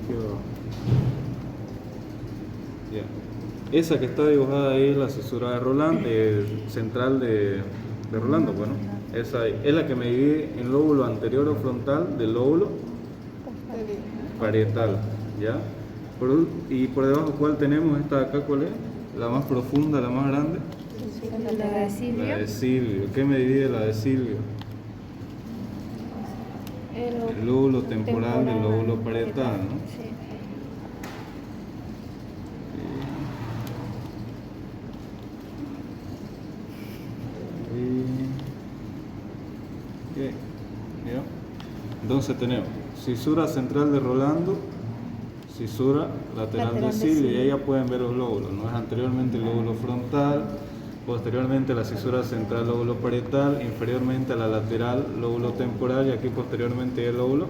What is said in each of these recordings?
aquí abajo. Ya. Esa que está dibujada ahí es la cisura de Roland, central de Rolando, bueno. Esa ahí. Es la que me divide el lóbulo anterior o frontal del lóbulo parietal, ¿ya? Y por debajo, ¿cuál tenemos? Esta de acá, ¿cuál es? La más profunda, la más grande. La de Silvio. La de Silvio. ¿Qué me divide la de Silvio? El lóbulo temporal del lóbulo parietal, ¿no? Sí. Okay. ¿Ya? Entonces tenemos cisura central de Rolando, cisura lateral de Silvio, y ahí ya pueden ver los lóbulos, ¿no? Es anteriormente el lóbulo frontal, posteriormente la cisura central lóbulo parietal, inferiormente a la lateral lóbulo temporal, y aquí posteriormente el lóbulo.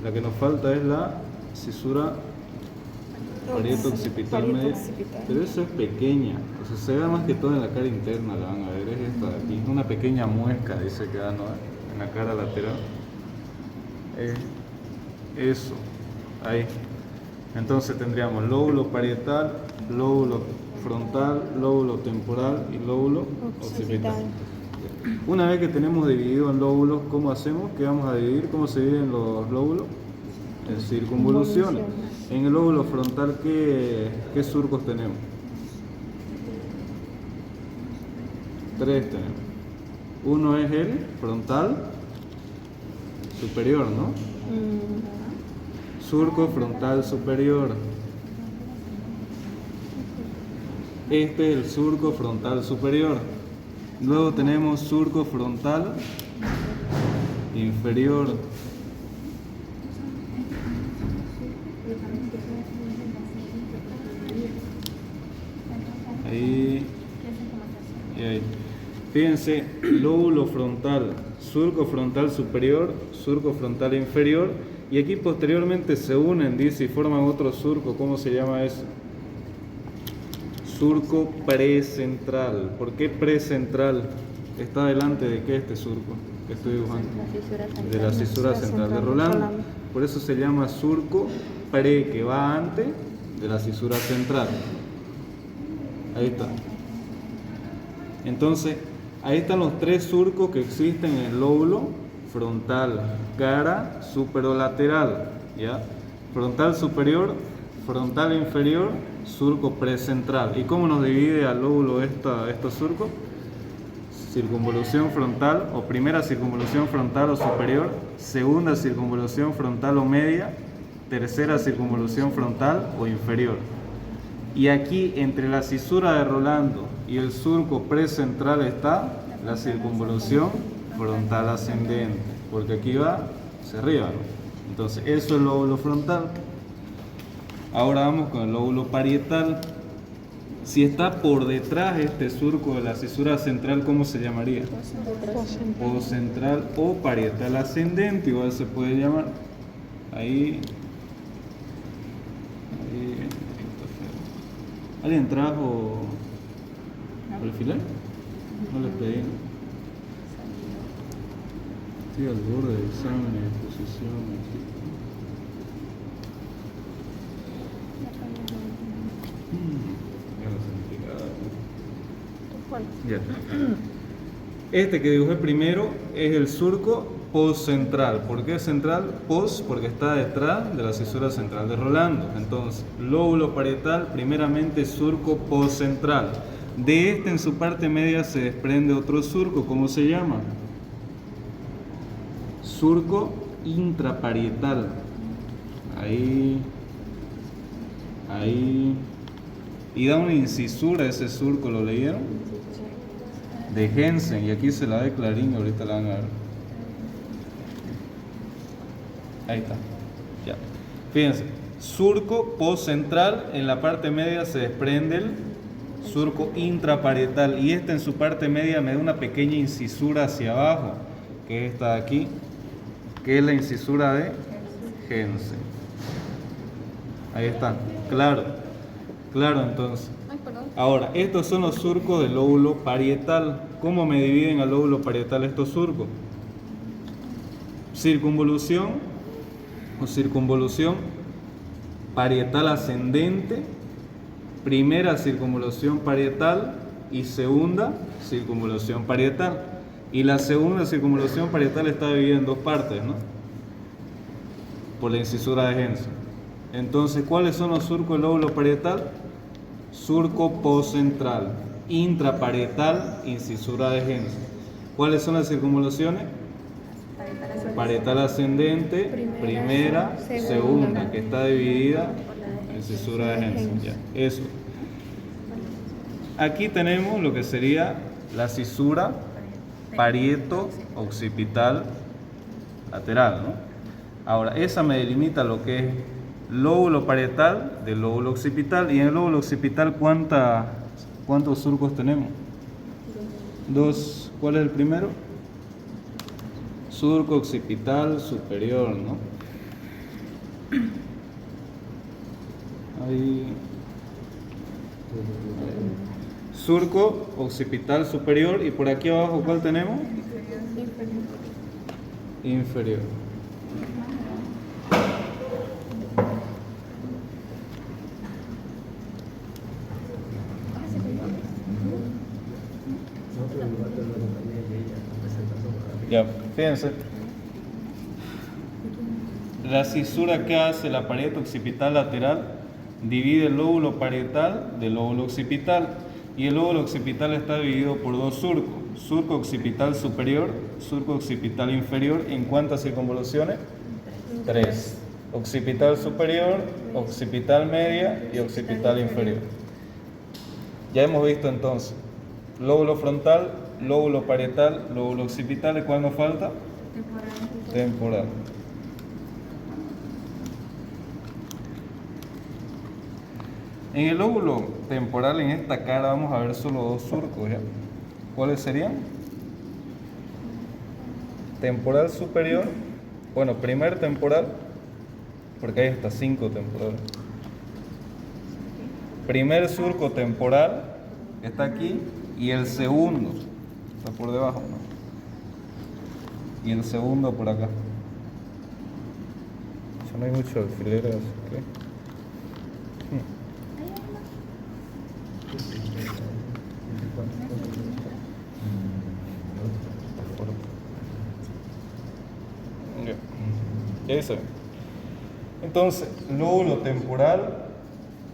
La que nos falta es la cisura parieto-occipital media, pero esa es pequeña, o sea, se ve más que todo en la cara interna, la van a ver, es esta de aquí, una pequeña muesca, dice que da, ¿no? En la cara lateral. Eso, ahí. Entonces tendríamos lóbulo parietal, lóbulo frontal, lóbulo temporal y lóbulo occipital. Una vez que tenemos dividido en lóbulos, ¿cómo hacemos? ¿Qué vamos a dividir? ¿Cómo se dividen los lóbulos? En circunvoluciones. En el lóbulo frontal, ¿qué surcos tenemos? 3 tenemos. Uno es el frontal superior, ¿no? Surco frontal superior. Este es el surco frontal superior. Luego tenemos surco frontal inferior. Ahí y ahí. Fíjense, lóbulo frontal, surco frontal superior, surco frontal inferior, y aquí posteriormente se unen, dice, y forman otro surco. ¿Cómo se llama eso? Surco precentral. ¿Por qué precentral? ¿Está delante de qué este surco que estoy dibujando? De la cisura central de Rolando. Por eso se llama surco pre, que va antes de la cisura central. Ahí está. Entonces, ahí están los 3 surcos que existen en el lóbulo frontal, cara superolateral, ¿ya? Frontal superior, frontal inferior, surco precentral. ¿Y cómo nos divide al lóbulo estos surcos? Circunvolución frontal, o primera circunvolución frontal o superior, segunda circunvolución frontal o media, tercera circunvolución frontal o inferior. Y aquí, entre la cisura de Rolando y el surco precentral, está la circunvolución frontal ascendente, porque aquí va hacia arriba, ¿no? Entonces, eso es el lóbulo frontal. Ahora vamos con el lóbulo parietal. Si está por detrás este surco de la cisura central, ¿cómo se llamaría? Poscentral o parietal ascendente, igual se puede llamar. Ahí. ¿Alguien trajo alfiler? No les pedí. Estoy al borde del examen de exposición. Ya. Este que dibujé primero es el surco postcentral. ¿Por qué central? Post, porque está detrás de la cisura central de Rolando. Entonces, lóbulo parietal, primeramente surco postcentral. De este, en su parte media, se desprende otro surco. ¿Cómo se llama? Surco intraparietal. Ahí. Y da una incisura ese surco, ¿lo leyeron? De Hensen, y aquí se la da Clarín, ahorita la van a ver. Ahí está. Ya. Fíjense, surco postcentral, en la parte media se desprende el surco intraparietal, y en su parte media me da una pequeña incisura hacia abajo, que es esta de aquí, que es la incisura de Hensen. Ahí está, claro, entonces. Ahora, estos son los surcos del lóbulo parietal. ¿Cómo me dividen al lóbulo parietal estos surcos? Circunvolución o circunvolución parietal ascendente, primera circunvolución parietal y segunda circunvolución parietal. Y la segunda circunvolución parietal está dividida en dos partes, ¿no? Por la incisura de Henson. Entonces, ¿cuáles son los surcos del lóbulo parietal? Surco postcentral, intraparietal, incisura de Henson. ¿Cuáles son las circunvoluciones? Parietal ascendente, primera, segunda, que está dividida en incisura de Henson. Ya, eso. Aquí tenemos lo que sería la cisura parieto-occipital lateral, ¿no? Ahora, esa me delimita lo que es lóbulo parietal del lóbulo occipital. Y en el lóbulo occipital, ¿cuántos surcos tenemos? Dos. ¿Cuál es el primero? Surco occipital superior, ¿no? Ahí. Surco occipital superior. Y por aquí abajo, ¿cuál tenemos? Inferior. Ya, fíjense. La cisura que hace la pared occipital lateral divide el lóbulo parietal del lóbulo occipital. Y el lóbulo occipital está dividido por dos surcos. Surco occipital superior, surco occipital inferior. ¿En cuántas circunvoluciones? 3. Occipital superior, occipital media y occipital inferior. Ya hemos visto entonces lóbulo frontal, lóbulo parietal, lóbulo occipital. ¿Y cuál nos falta? Temporal. En el lóbulo temporal, en esta cara, vamos a ver solo dos surcos, ¿ya? ¿Cuáles serían? Temporal superior, bueno, primer temporal, porque hay hasta 5 temporales. Primer surco temporal está aquí, y el segundo está por debajo, ¿no? Y el segundo por acá. Ya no hay mucho alfiler, así que... Ya dice. Entonces, lóbulo temporal,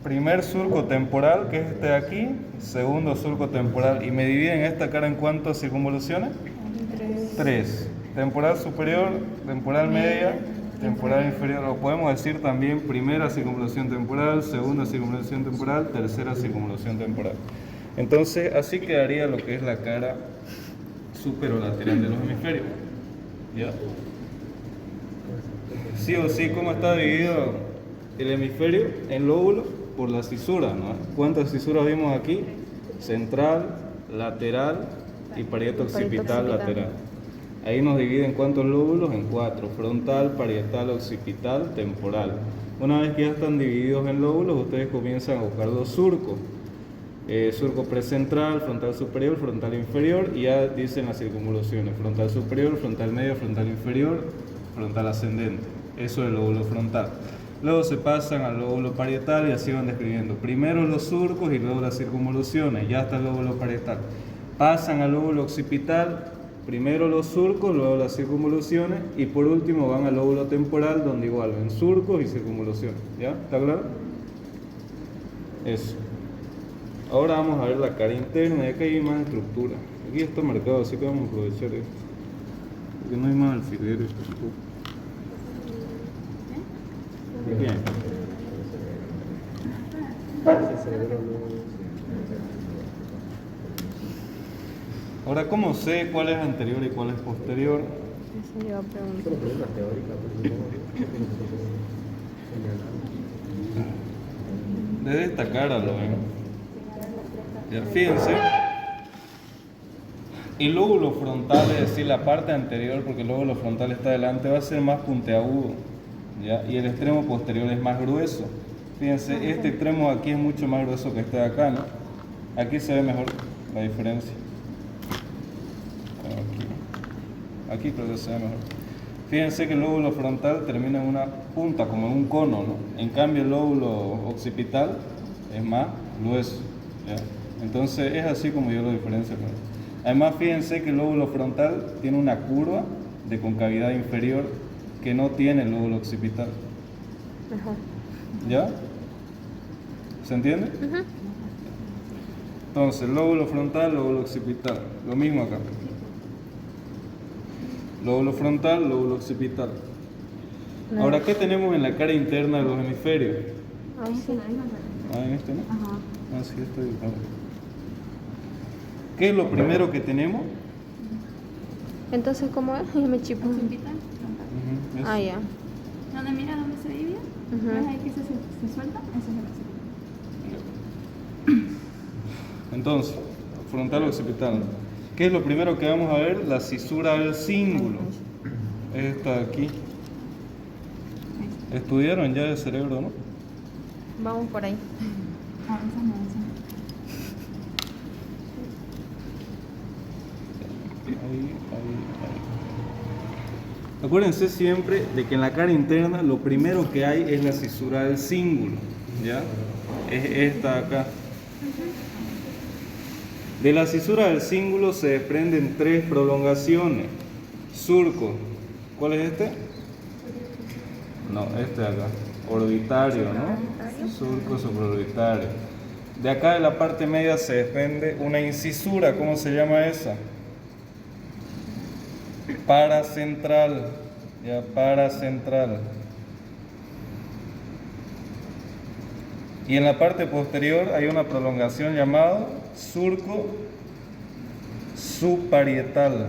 primer surco temporal, que es este de aquí, segundo surco temporal, y me dividen esta cara en cuántas circunvoluciones? 3. Temporal superior, temporal media, temporal inferior. Lo podemos decir también primera circunvolución temporal, segunda circunvolución temporal, tercera circunvolución temporal. Entonces, así quedaría lo que es la cara superolateral de los hemisferios. ¿Ya? Sí o sí, ¿cómo está dividido el hemisferio en lóbulo? Por la cisura, ¿no? ¿Cuántas cisuras vimos aquí? Central, lateral y parieto occipital lateral. Ahí nos dividen ¿cuántos lóbulos? En 4. Frontal, parietal, occipital, temporal. Una vez que ya están divididos en lóbulos, ustedes comienzan a buscar los surcos. Surco precentral, frontal superior, frontal inferior, y ya dicen las circunvoluciones: frontal superior, frontal medio, frontal inferior, frontal ascendente. Eso es el lóbulo frontal. Luego se pasan al lóbulo parietal y así van describiendo. Primero los surcos y luego las circunvoluciones. Ya está el lóbulo parietal. Pasan al lóbulo occipital. Primero los surcos, luego las circunvoluciones y por último van al lóbulo temporal, donde igual ven surcos y circunvoluciones. ¿Ya? ¿Está claro? Eso. Ahora vamos a ver la cara interna y acá hay más estructura. Aquí está marcado, así que vamos a aprovechar esto. Porque no hay más alfileres tampoco. Bien. Ahora, ¿cómo sé cuál es anterior y cuál es posterior? Eso iba a preguntar. Desde esta cara lo ven. Ya, fíjense. El lóbulo frontal, es decir, la parte anterior, porque el lóbulo frontal está delante, va a ser más puntiagudo, ¿ya? Y el extremo posterior es más grueso. Fíjense, este extremo aquí es mucho más grueso que este de acá, ¿no? Aquí se ve mejor la diferencia. Aquí creo que se ve mejor. Fíjense que el lóbulo frontal termina en una punta, como en un cono, ¿no? En cambio el lóbulo occipital es más grueso, ¿ya? Entonces es así como yo lo diferencio con él. Además, fíjense que el lóbulo frontal tiene una curva de concavidad inferior que no tiene el lóbulo occipital. Ajá. ¿Ya? ¿Se entiende? Ujú. Entonces, lóbulo frontal, lóbulo occipital. Lo mismo acá. Lóbulo frontal, lóbulo occipital. No. Ahora, ¿qué tenemos en la cara interna de los hemisferios? Ah, sí. Ah, en este, ¿no? Ajá. Ah, sí, estoy de acuerdo. ¿Qué es lo primero que tenemos? Entonces, ¿cómo es? Ya me chipo. Occipital, frontal. Ujú, eso. Ah, ya. ¿Dónde mira dónde se divide? Ujú. ¿Ves ahí que se suelta? Eso es el occipital. Entonces, frontal occipital. ¿Qué es lo primero que vamos a ver? La cisura del cíngulo. Esta de aquí. Estudiaron ya el cerebro, ¿no? Vamos por ahí. Avanzando, avanzando. Ahí. Acuérdense siempre de que en la cara interna lo primero que hay es la cisura del cíngulo, ¿ya? Es esta de acá. De la cisura del cíngulo se desprenden tres prolongaciones. Surco. ¿Cuál es este? No, este de acá. Orbitario, ¿no? Surco supraorbitario. De acá de la parte media se desprende una incisura. ¿Cómo se llama esa? Paracentral. Ya, paracentral. Y en la parte posterior hay una prolongación llamada surco subparietal.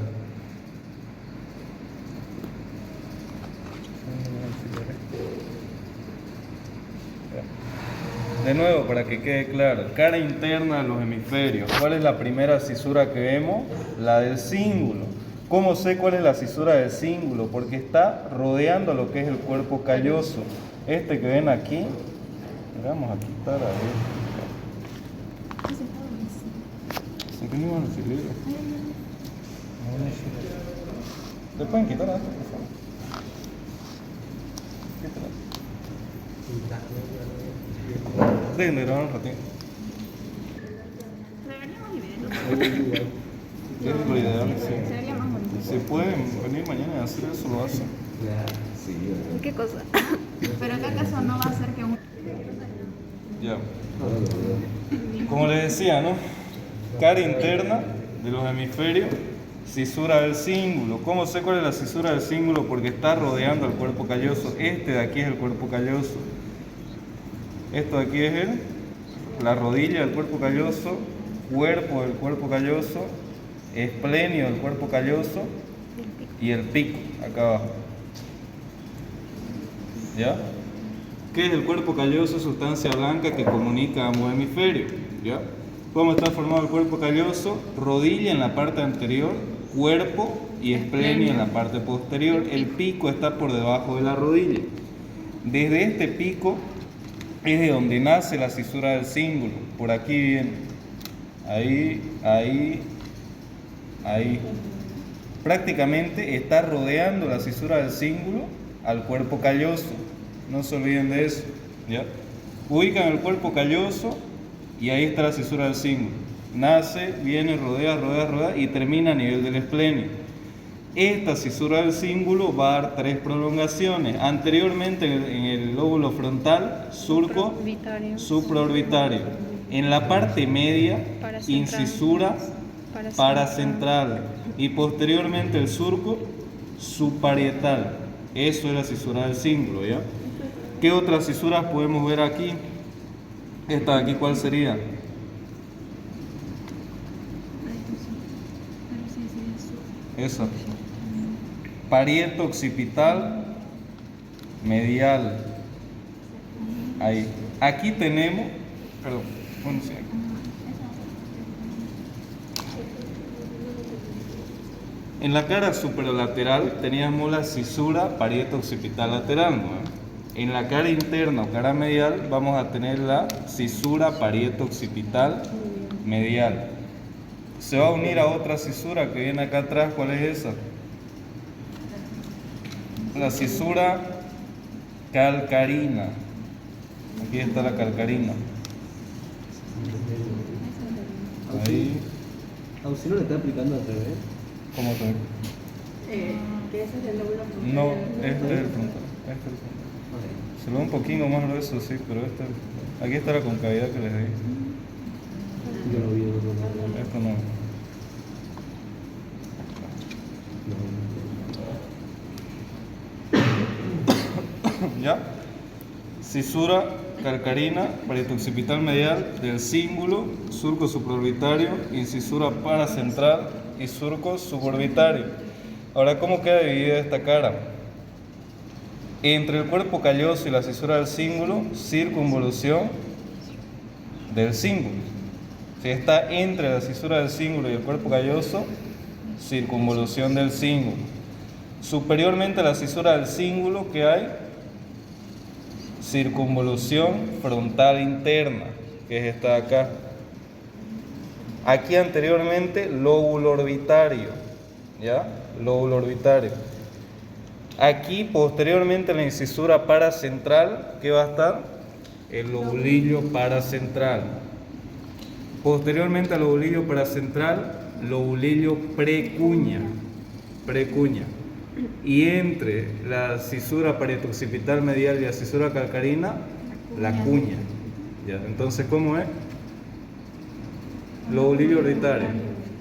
De nuevo, para que quede claro, cara interna de los hemisferios. ¿Cuál es la primera cisura que vemos? La del cíngulo. ¿Cómo sé cuál es la cisura del cíngulo? Porque está rodeando lo que es el cuerpo calloso. Este que ven aquí, vamos a quitar a ver. Ese está buenísimo. ¿En qué número se escribe? ¿Le pueden quitar a esto, por favor? Quítala. Dejen de grabar un ratito. Deberíamos dividirlo. Es lo ideal, sí. Sería más bonito. Si pueden venir mañana a hacer eso, lo hacen. ¿Qué cosa? Pero acá acaso no va a ser que un... Ya. Como les decía, ¿no? Cara interna de los hemisferios, cisura del cíngulo. ¿Cómo sé cuál es la cisura del cíngulo? Porque está rodeando el cuerpo calloso. Este de aquí es el cuerpo calloso. Esto de aquí es la rodilla del cuerpo calloso, cuerpo del cuerpo calloso, esplenio del cuerpo calloso y el pico acá abajo. ¿Ya? ¿Qué es el cuerpo calloso? Sustancia blanca que comunica ambos hemisferios. ¿Ya? ¿Cómo está formado el cuerpo calloso? Rodilla en la parte anterior, cuerpo y esplenio en la parte posterior. El pico está por debajo de la rodilla. Desde este pico es de donde nace la cisura del cíngulo. Por aquí viene. Ahí. Prácticamente está rodeando la cisura del cíngulo al cuerpo calloso. No se olviden de eso. ¿Ya? Ubican el cuerpo calloso y ahí está la cisura del cíngulo. Nace, viene, rodea y termina a nivel del esplenio. Esta cisura del cíngulo va a dar tres prolongaciones. Anteriormente en el lóbulo frontal, surco supraorbitario. En la parte media, incisura paracentral. Y posteriormente el surco subparietal. Eso es la cisura del cíngulo, ¿ya? ¿Qué otras cisuras podemos ver aquí? Esta de aquí, ¿cuál sería? Esa. Parieto occipital medial. Ahí. Aquí tenemos, perdón, bueno, sí, aquí. En la cara superolateral teníamos la cisura parieto occipital lateral, ¿no? En la cara interna o cara medial vamos a tener la cisura parieto occipital medial. Se va a unir a otra cisura que viene acá atrás. ¿Cuál es esa? la cisura calcarina. Aquí está la calcarina. Ahí. Si no le está aplicando al revés. ¿Cómo te? Que ese es el lóbulo frontal. No, este es el frontal. Este es el frontal. Se lo ve un poquito más grueso, sí, pero este. Aquí está la concavidad que les di. Yo lo vi en otro lado. Esto no. ¿Ya? Cisura calcarina, parieto occipital medial del cíngulo, surco supraorbitario, incisura paracentral y surco suborbitario. Ahora, ¿cómo queda dividida esta cara? Entre el cuerpo calloso y la cisura del cíngulo, circunvolución del cíngulo. Si está entre la cisura del cíngulo y el cuerpo calloso, circunvolución del cíngulo. Superiormente a la cisura del cíngulo, ¿qué hay? Circunvolución frontal interna, que es esta de acá. Aquí anteriormente, lóbulo orbitario, ¿ya? Lóbulo orbitario. Aquí posteriormente en la incisura paracentral, ¿qué va a estar? El lobulillo paracentral. Posteriormente al lobulillo paracentral, lobulillo precuña. Precuña. Y entre la cisura parieto occipital medial y la cisura calcarina, la cuña. ¿Ya? Entonces, ¿cómo es? Lobulillo orbitario,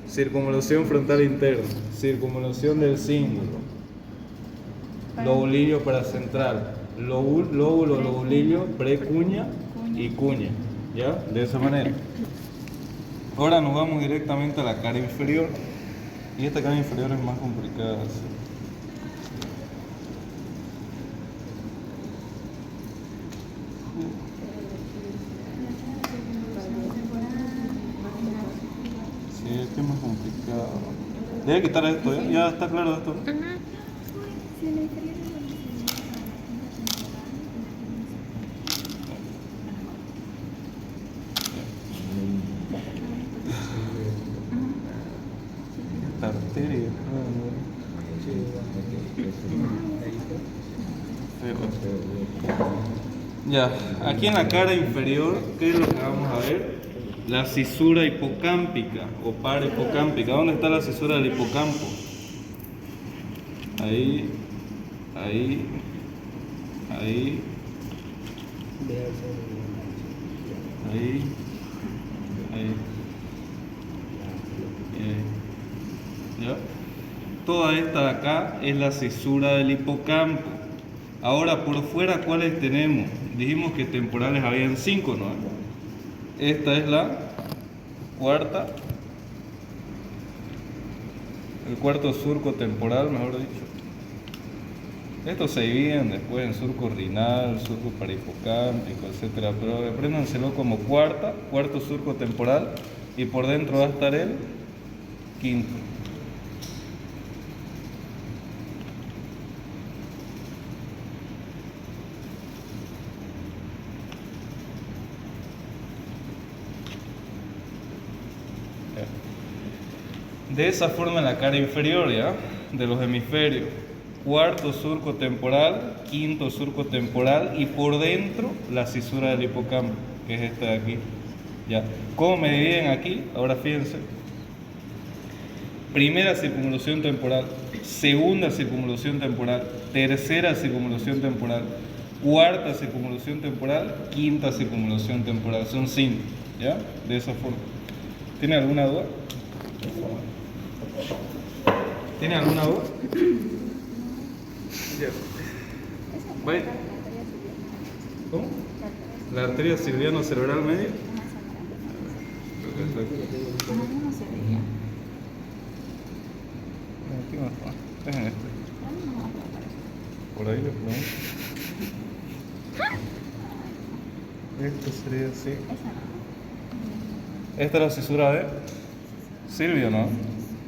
circunvolución frontal interna, circunvolución del cíngulo, lobulillo paracentral, lóbulo, lobulillo, precuña y cuña. ¿Ya? De esa manera. Ahora nos vamos directamente a la cara inferior. Y esta cara inferior es más complicada. ¿Sí? Sí, es que es más complicado. Debe quitar esto, ¿ya? Ya está claro esto, ¿no? Esta arteria. Ya, aquí en la cara inferior, ¿qué es lo que vamos a ver? La cisura hipocámpica o parahipocámpica. ¿Dónde está la cisura del hipocampo? Ahí, ahí, ahí, ahí, ahí. ¿Ya? Toda esta de acá es la cisura del hipocampo. Ahora, por fuera, ¿cuáles tenemos? Dijimos que temporales habían 5, ¿no? Esta es la cuarta, el cuarto surco temporal, mejor dicho. Estos se dividen después en surco renal, surco parahipocámpico, etc. Pero apréndanselo como cuarto surco temporal, y por dentro va a estar el quinto. De esa forma en la cara inferior, ¿ya? De los hemisferios. Cuarto surco temporal, quinto surco temporal y por dentro la cisura del hipocampo, que es esta de aquí. ¿Ya? ¿Cómo me dividen aquí? Ahora fíjense. Primera circunvolución temporal, segunda circunvolución temporal, tercera circunvolución temporal, cuarta circunvolución temporal, quinta circunvolución temporal. Son 5, ¿ya? De esa forma. ¿Tiene alguna duda? ¿Tiene alguna duda? ¿Vale? ¿Cómo? La arteria silviano cerebral media. Aquí no está. Es en este. Por ahí le ponemos. Esto sería así. Esta es la cisura de Silvio, ¿no?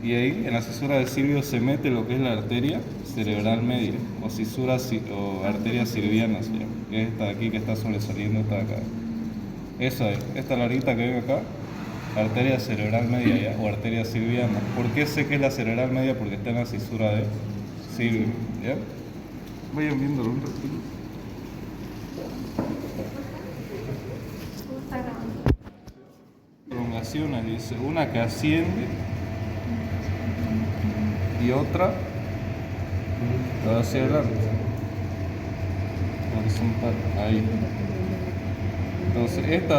Y ahí en la cisura de Silvio se mete lo que es la arteria cerebral media o cisura o arteria silviana, ¿sí? Que es esta de aquí que está sobresaliendo, esta de acá. Esa es, esta larguita que ven acá, arteria cerebral media, ¿ya? O arteria silviana. ¿Por qué sé que es la cerebral media? Porque está en la cisura de Silvio, ¿ya? Vayan viéndolo un ratito. Prolongaciones, dice, una que asciende y otra que va hacia adelante. Horizontal, ahí. Entonces, esta